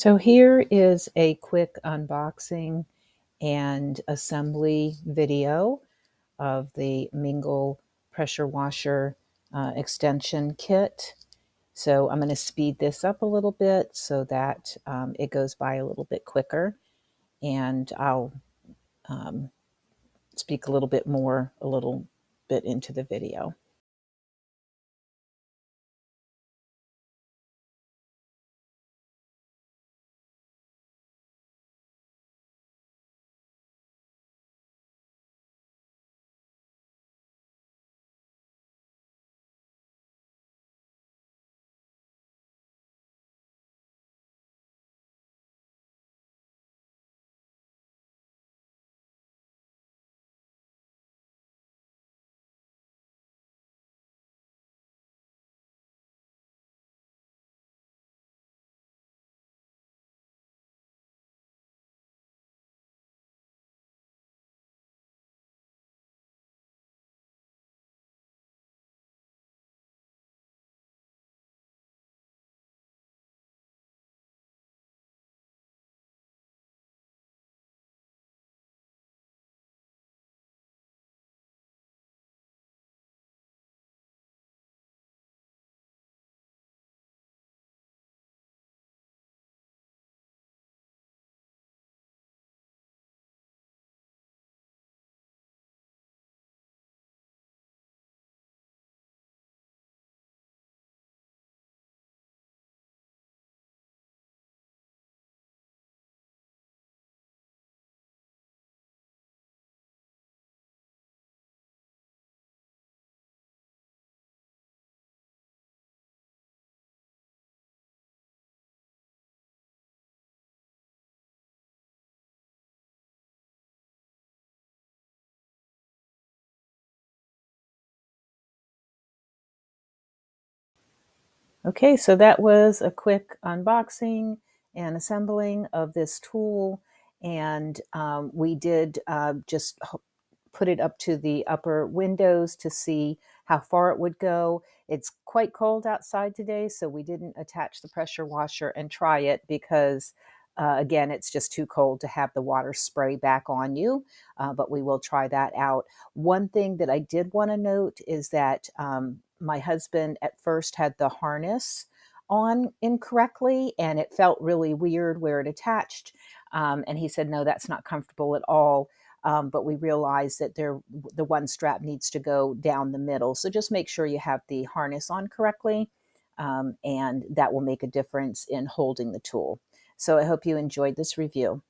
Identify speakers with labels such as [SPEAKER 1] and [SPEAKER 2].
[SPEAKER 1] So here is a quick unboxing and assembly video of the Mingle pressure washer extension kit. So I'm going to speed this up a little bit so that it goes by a little bit quicker, and I'll um, speak a little bit more a little bit into the video. Okay, so that was a quick unboxing and assembling of this tool, and we did just put it up to the upper windows to see how far it would go. It's quite cold outside today, so we didn't attach the pressure washer and try it because again, it's just too cold to have the water spray back on you, but we will try that out. One thing that I did want to note is that my husband at first had the harness on incorrectly, and it felt really weird where it attached. And he said, no, that's not comfortable at all. But we realized that the one strap needs to go down the middle. So just make sure you have the harness on correctly, and that will make a difference in holding the tool. So I hope you enjoyed this review.